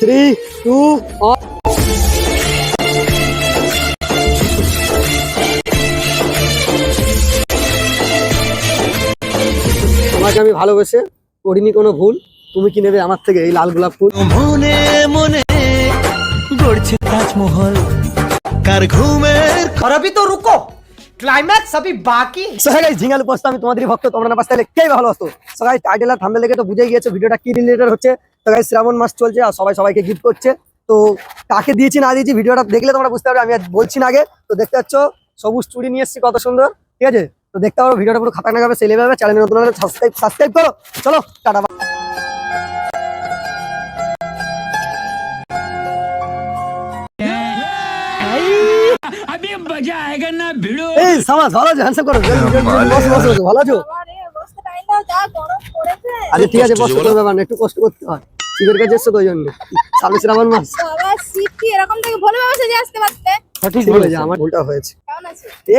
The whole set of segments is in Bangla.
3, 2, 1। তোমাকে আমি ভালোবেসে করিনি কোনো ভুল, তুমি কি নেবে আমার থেকে এই লাল গোলাপ ফুল? মনে মনে গড়ছে তাজমহল কার ঘুমের। और अभी तो रुको, क्लाइमैक्स अभी बाकी। সো হে গাইস, ঝিঙ্গাল পোস্ট আমি তোমাদেরই ভক্ত, তোমরা না পারলে কে ভালো আসতো। সো গাইস, টাইটেল আর থাম্বনেল দেখে তো বুঝেই গিয়েছো ভিডিওটা কি রিলেটেড হচ্ছে। তো গাইস, শ্রাবণ মাস চলছে আর সবাই সবাইকে গিফট করছে। তো কাকে দিয়েছি না দিয়েছি ভিডিওটা দেখলে তোমরা বুঝতে পারবে, আমি আর বলছি না আগে। তো দেখতে পাচ্ছ সবুজ চুড়ি নিয়ে এসেছি, কত সুন্দর, ঠিক আছে? তো দেখতে পারো ভিডিওটা পুরো খাতারনাক হবে, সেলে হবে। চ্যানেলে নতুন হলে সাবস্ক্রাইব করো। চলো টাটা। अभी मजा आएगा ना भिड़ो। এই সমাজ ভালো আছো? হ্যান্ডশেক করো, বসো ভালো আছো? আরে ঠিক আছে, কষ্ট করবে ব্যাপার না, একটু কষ্ট করতে হয়। শিবের কাছে এসছো তো ওই জন্য। সামনে শ্রাবণ মাস। সঠিক বলেছে, আমার ভুলটা হয়েছে।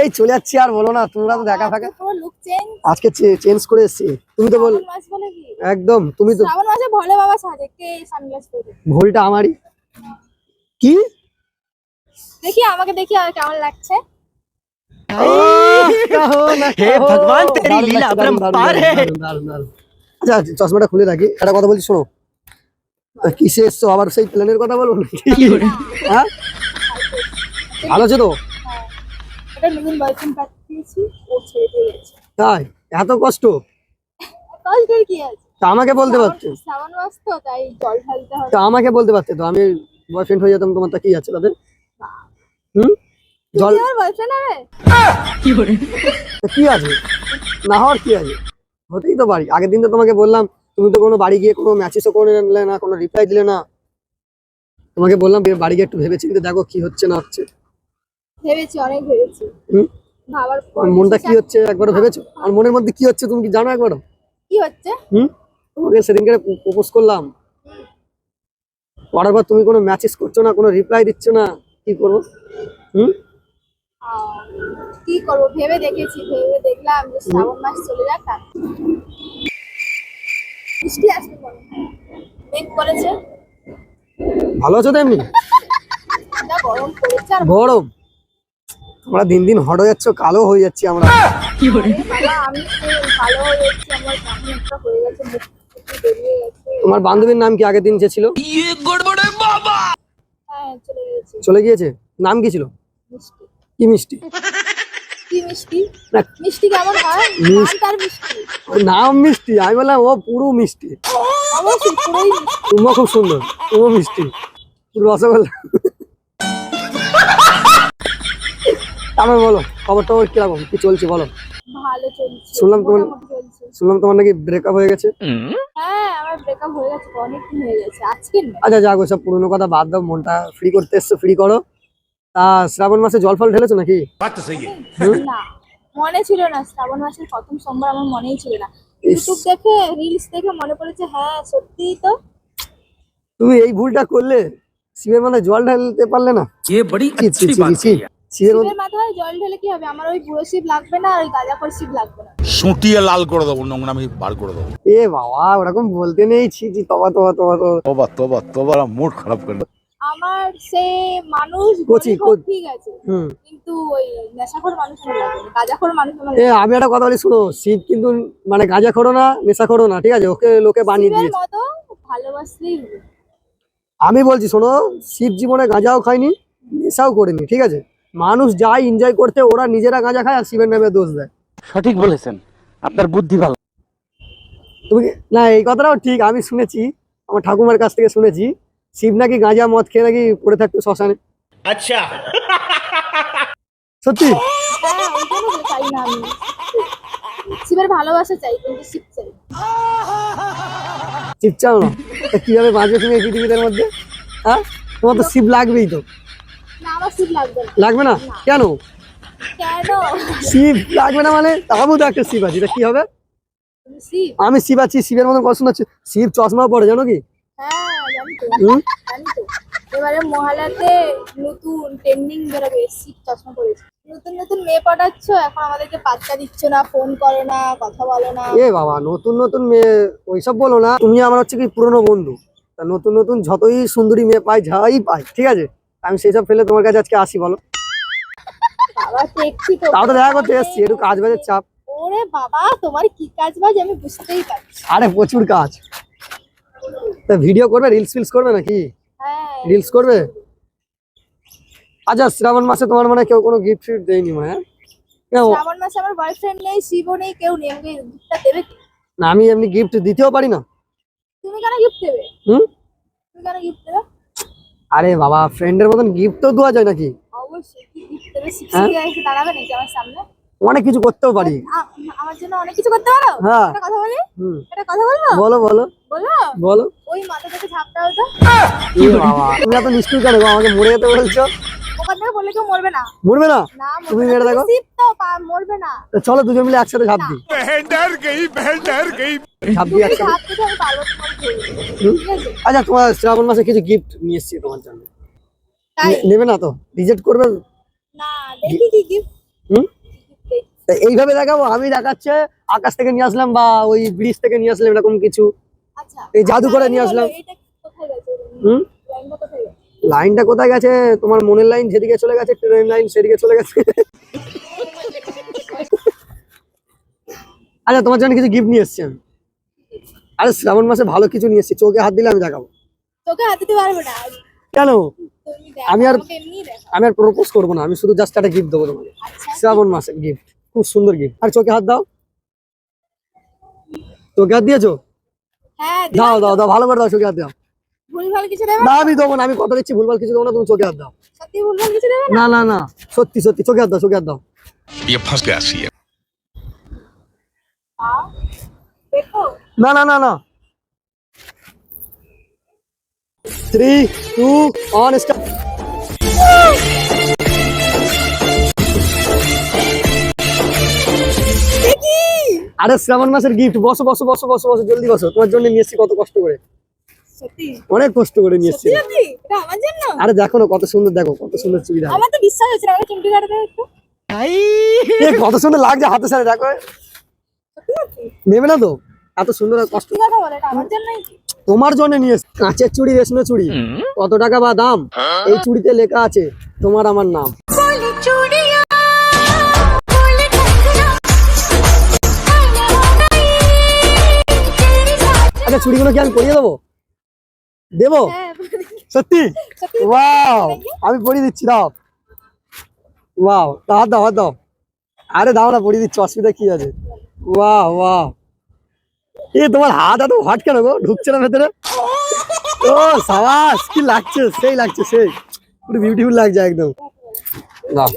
এই চলে যাচ্ছি, আর বলো না, তোমরা তো দেখা থাকে। আজকে চেঞ্জ করে এসেছি, তুমি তো বল একদম, তুমি তো ভুলটা আমারই। কি দেখি আমাকে দেখি আর কেমন লাগছে। हे भगवान तेरी लीला अपरंपार है। আচ্ছা চশমাটা খুলে রাখি, একটা কথা বলছি শোনো। কিসে এসছো আবার, সেই প্ল্যানের কথা বলবো নাকি? হ্যাঁ ভালো আছো তো? এটা নতুন বয়ফ্রেন্ড পাঠিয়েছি, ও ছেড়ে দিয়ে গেছে। তাই এত কষ্ট? কষ্টের কি আছে? তা আমাকে বলতে পারছো, শ্রাবণ মাস তো, তাই জল ঢালতে হবে। তা আমাকে বলতে পারতে তো, আমি বয়ফ্রেন্ড হয়ে যেতাম। তোমার তা কি আছে তাতে? জল আমার বয়ফ্রেন্ড হবে? তা কি আছে, না হওয়ার কি আছে, হতেই তো পারি। আগের দিন তো তোমাকে বললাম, তুমি তো কোনো বাড়ি গিয়ে কোনো ম্যাচেসও করে নিলে না, কোনো রিপ্লাই দিলে না। তোমাকে বললাম বাড়ি গিয়ে একটু ভেবে চিন্তে দেখো কি হচ্ছে না হচ্ছে। ভেবেছি, অনেক ভেবেছি। হুম ভাবার পর আমার মনটা কি হচ্ছে একবারও ভেবেছো? আমার মনের মধ্যে কি হচ্ছে তুমি কি জানো একবারও? কি হচ্ছে? তোমাকে সেদিনকে প্রপোজ করলাম, করার পর তুমি কোনো ম্যাচেস করছো না, কোনো রিপ্লাই দিচ্ছ না, কি করবো? কি করবো ভেবে দেখেছি, ভেবে দেখলাম যে শ্রাবণ মাস চলে যাক, বৃষ্টি আসবে, মেঘ করেছে। ভালো আছো তো এমনি? যা গরম পড়েছে, আর গরম, তোমরা দিন দিন হট হয়ে যাচ্ছ, কালো হয়ে যাচ্ছি আমরা। বাবা, আমি ভালো হয়ে যাচ্ছি, আমার কেমন একটা হয়ে গেছে, মুখ থেকে বেরিয়ে গেছে। তোমার বান্ধবীর নাম কি আগের দিন যে ছিল? হ্যাঁ, চলে গেছে। চলে গিয়েছে? নাম কি ছিল? মিষ্টি। কি মিষ্টি? কি মিষ্টি? না, মিষ্টি কেমন হয়? নাম তার মিষ্টি। ওর নাম মিষ্টি, আমি বললাম ও পুরো মিষ্টি। অবশ্যই পুরোই মিষ্টি। তুমিও খুব সুন্দর, তুমিও মিষ্টি, পুরো রসগোল্লা। তারপর বলো খবর টবর কিরকম, কি চলছে বলো? ভালো চলছে, শুনলাম তোমার মোটামুটি চলছে। শুনলাম তোমার নাকি ব্রেকআপ হয়ে গেছে। হ্যাঁ, আমার ব্রেকআপ হয়ে গেছে, অনেকদিন হয়ে গেছে, আজকে না। আচ্ছা যাক, ওসব পুরোনো কথা বাদ দাও, মনটা ফ্রি করতে এসছো, ফ্রি করো। তা শ্রাবণ মাসে জল ফল ঢেলেছো নাকি? না, মনে ছিল না, শ্রাবণ মাসের প্রথম সোমবার আমার মনেই ছিল না। ইউটিউব দেখে, রিলস দেখে মনে পড়েছে, হ্যাঁ সত্যিই তো। তুমি এই ভুলটা করলে, শিবের মানে জল ঢালতে পারলে না। ये बड़ी ছি, ছি, अच्छी ছি, बात ছি। कही है। শিবের শিবের মাথায় জল ঢেলে কি হবে? আমার ওই বুড়ো শিব লাগবে না, ওই গাঁজাখোর শিব লাগবে না। সুটিয়ে লাল করে দেবো, নোংরামি বার করে দেবো। এ বাবা, ওরকম বলতে নেই, ছি ছি, তবা তবা তবা তবা। তোবা তোবা তোবা, মুড খারাপ করে দেবো। আমার সে মানুষ কচি, গরিব হোক, ঠিক আছে, হুম কিন্তু ওই নেশাখোর মানুষ আমার লাগবে না, গাঁজাখোর মানুষ আমার এ লাগবে না। আমি একটা কথা বলি শুনো, শিব কিন্তু মানে গাঁজা খোরো না, নেশা খোরো না, ঠিক আছে? ওকে লোকে বানিয়ে শিবের দিয়েছে। মতো ভালোবাসলেই হবে। আমি বলছি শোনো, শিব জীবনে গাঁজাও খায়নি, নেশাও করেনি, ঠিক আছে? মানুষ যায় এনজয় করতে, ওরা নিজেরা গাঁজা খায় আর শিবের নামে দোষ দেয়। সঠিক বলেছেন, আপনার বুদ্ধি ভালো। তুমি না, এই কথাটাও ঠিক, আমি শুনেছি, আমার ঠাকুমার কাছ থেকে শুনেছি, শিব নাকি গাঁজা মদ খেয়ে নাকি পড়ে থাকতো শ্মশানে। আচ্ছা, সত্যি? হ্যাঁ, ওই জন্য তো চাই না আমি। শিবের ভালোবাসা চাই, কিন্তু শিব চাই না। শিব চাও না? তা কিভাবে বাঁচবে তুমি এই পৃথিবীর মধ্যে? হ্যাঁ, তোমার তো শিব লাগবেই তো। না, আমার শিব লাগবে না। লাগবে না কেন? কেন? শিব লাগবে না মানে তাবু তো একটা শিব আছে, এটা কি হবে? তুমি শিব? আমি শিব আছি, শিবের মতন কথা শোনাচ্ছি। শিব চশমাও পড়ে, জানো কি? হ্যাঁ, জানি তো, হুম? জানি তো। এবারে মহালয়াতে নতুন ট্রেন্ডিং বেরোবে, শিব চশমা পরেছে। নতুন নতুন মেয়ে পটাচ্ছ, এখন আমাদেরকে পাত্তা দিচ্ছ না, ফোন করো না, কথা বলো না। এ বাবা, নতুন নতুন মেয়ে ওইসব বলো না। তুমি আমার হচ্ছে কি পুরনো বন্ধু, তা নতুন নতুন যতই সুন্দরী মেয়ে পাই যাই পাই, ঠিক আছে, আমি সেই সব ফেলে তোমার কাছে আজকে আসি বলো। বাবা দেখছি তো। তাও তো দেখা করতে এসছি, একটু কাজ বাজের চাপ। ওরে বাবা, তোমার কি কাজ বাজ আমি বুঝতেই পারছি। আরে প্রচুর কাজ। তা ভিডিও করবে, রিলস ফিলস করবে নাকি? হ্যাঁ, রিলস করবে? আচ্ছা শ্রাবণ মাসে তোমার মানে কেউ কোনো গিফট ফিফট দেয়নি মানে? হ্যাঁ? কেন? শ্রাবণ মাসে আমার বয়ফ্রেন্ড নেই, শিবও নেই, কেউ নেই, আমাকে গিফটটা দেবে কি? না আমি এমনি গিফট দিতেও পারি না। তুমি কেন গিফট দেবে? হুম? তুমি কেন গিফট দেবে? আরে বাবা, ফ্রেন্ডের মতন গিফট তো দেওয়া যায় নাকি? অবশ্যই, কি গিফট দেবে? হ্যাঁ? শিখে এসে দাঁড়াবে নাকি আমার সামনে? অনেক কিছু করতেও পারি। আমার জন্য অনেক কিছু করতে পারো? হ্যাঁ। একটা কথা বলি, হুম, একটা কথা বলবো? বলো বলো বলো। বলো। ওই মাথা থেকে ঝাপটা হতো, এ বাবা, তুমি এত নিষ্ঠুর কেন গো? আমাকে মরে যেতে বলছো? ওখান থেকে বললে কেউ মরবে না। মরবে না? না, তুমি মরবে মেরে না, দেখো। শিব তো মরবে না। তা চলো দুজন মিলে একসাথে ঝাঁপ দিই। ঝাঁপ তুমি দিই একসাথে। ঝাঁপ দিতে আমি পারবো তোমার ধরতে। হুম? ঠিক আছে? আচ্ছা তোমার শ্রাবণ মাসে কিছু গিফট নিয়ে এসেছি তোমার জন্য, তাই? নেবে না তো? রিজেক্ট করবে? না, দেখি কি গিফট। হুম? তা এইভাবে দেখাবো? আমি দেখাচ্ছে আকাশ থেকে নিয়ে আসলাম বা ওই ব্রিজ থেকে নিয়ে আসলাম এরকম কিছু। আচ্ছা, এই জাদু করে নিয়ে আসলাম। এটা কোথায় গেছে? হুম? লাইনটা কোথায় গেছে? লাইনটা কোথায় গেছে? তোমার মনের লাইন যেদিকে চলে গেছে, ট্রেন লাইন সেদিকে চলে গেছে। আচ্ছা তোমার জন্য কিছু গিফট নিয়ে এসেছি আমি। আরে শ্রাবণ মাসে ভালো কিছু নিয়ে এসেছি, চোখে হাত দিলে আমি দেখাবো। তোকে হাত দিতে পারবো না। কেন? তুমি দেখ, আমি আর- আমাকে এমনি দেখো। আমি আর প্রপোজ করবো না, আমি শুধু জাস্ট একটা গিফট দেবো তোমাকে। আচ্ছা, শ্রাবণ মাসের গিফট, খুব সুন্দর গিফট। আর চোখে হাত দাও। চোখে হাত দিয়েছো? হ্যাঁ, দাও দাও দাও, ভালো করে দাও, চোখে হাত দাও। ভুলভাল কিছু দেবে না আমি দেবো না, আমি কথা দিচ্ছি ভুলভাল কিছু দেবো না, তুমি চোখে হাত দাও। সত্যি ভুলভাল কিছু দেবে না? না না না, সত্যি সত্যি চোখে হাত দাও, চোখে হাত দাও। ये फंस गया सी है। দেখো, না না না না। 3, 2, 1 স্টার্ট। আরে শ্রাবণ মাসের গিফট, বসো বসো বসো বসো বসো, জলদি বসো। তোমার জন্য নিয়ে এসেছি কত কষ্ট করে, সত্যি অনেক কষ্ট করে নিয়ে এসেছি। সত্যি সত্যি এটা আমার জন্য? আরে দেখো না কত সুন্দর, দেখো কত সুন্দর চুড়িদার। আমার তো বিশ্বাস হচ্ছে না, আমাকে চুমকি কাটতে একটু। এ কত সুন্দর লাগছে হাতে সাথে, দেখো। সত্যি সত্যি নেবে না তো? এত সুন্দর আর কষ্ট। কি কথা বলে, এটা আমার জন্যই কি? তোমার জন্য নিয়ে এসেছি। কাঁচের চুড়ি, রেশমের চুড়ি, কত টাকা বা দাম, এই চুড়িতে লেখা আছে তোমার আমার নাম। আচ্ছা চুড়িগুলো কি আমি পরিয়ে দেবো? দেবো? হ্যাঁ, সত্যি? সত্যি। ওয়াও, আমি পরিয়ে দিচ্ছি, দাও। ওয়াও, হাত দাও হাত দাও। আরে দাও না, পরিয়ে দিচ্ছি, অসুবিধা কি আছে? ওয়াও ওয়াও, এ তোমার হাত এত হট কেন গো? ঢুকছে না ভেতরে? ও সাবাস, কি লাগছে, সেই লাগছে, সেই পুরো বিউটিফুল লাগছে একদম। দাও।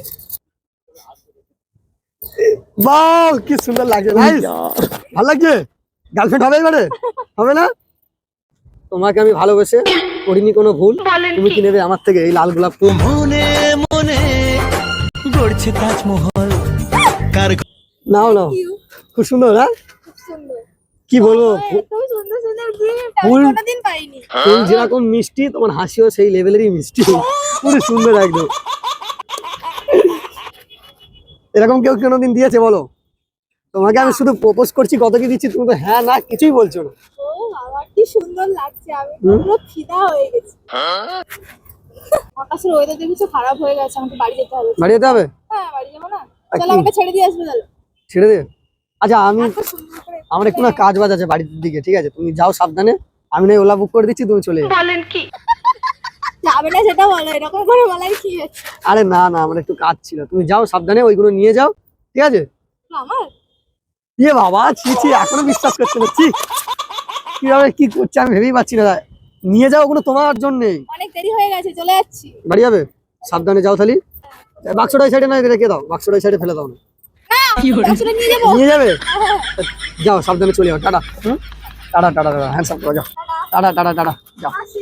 বাহ কি সুন্দর লাগছে, নাইস, ভালো লাগছে। গার্লফ্রেন্ড হবে এবারে? হবে না? তোমাকে আমি ভালোবেসে করিনি কোনো ভুল, তুমি কি নেবে আমার থেকে এই লাল গোলাপ ফুল? মনে মনে গড়ছে তাজমহল কার নাও নাও, Thank you, খুব সুন্দর। হ্যাঁ খুব সুন্দর। কি বলবো, এত সুন্দর সুন্দর গিফট আমি ফুল- কোনোদিন পাইনি। ফুল যেরকম মিষ্টি, তোমার হাসিও সেই লেভেলেরই মিষ্টি, পুরো সুন্দর একদম। এরকম কেউ কোনোদিন দিয়েছে বলো? তোমাকে আমি শুধু প্রপোজ করছি, কত কি দিচ্ছি, তুমি তো হ্যাঁ না কিছুই বলছো না। ও বাবা, কি সুন্দর লাগছে, আমি হুম? পুরো ফিদা হয়ে গেছি। আকাশের ওয়েদার দেখেছো, খারাপ হয়ে গেছে, আমাকে বাড়ি যেতে হবে। বাড়ি যেতে হবে? হ্যাঁ, বাড়ি যাবো না? আর চলো কি? আমাকে ছেড়ে দিয়ে আসবে তাহলে। ছেড়ে দে। আচ্ছা আমি, এত সুন্দর করে আমার একটু না কাজ বাজ আছে বাড়ির দিকে, ঠিক আছে, তুমি যাও সাবধানে, আমি না ওলা বুক করে দিচ্ছি, তুমি চলে যাও। যাবে না সেটা বলো, এরকম করে বলার কি আছে? আরে না না, আমার একটু কাজ ছিল, তুমি যাও সাবধানে, ওইগুলো নিয়ে যাও, ঠিক আছে? আমার ইয়ে বাবা, ছি ছি, এখনো বিশ্বাস করছে না, ছি, কিভাবে কি করছে আমি ভেবেই পাচ্ছি না। নিয়ে যাও, ওগুলো তোমার জন্যেই। অনেক দেরি হয়ে গেছে, চলে যাচ্ছি। বাড়ি যাবে? সাবধানে যাও তাহলে। বাক্সটা ওই সাইডে না রেখে দাও, বাক্সটা ওই সাইডে ফেলে দাও না। আসলে নিয়ে যাবো। নিয়ে যাবে? হ্যাঁ, যাও সাবধানে চলে যাও, tata. Tata tata tata, hands up করো, যাও। টাটা টাটা টাটা, যাও। আসি।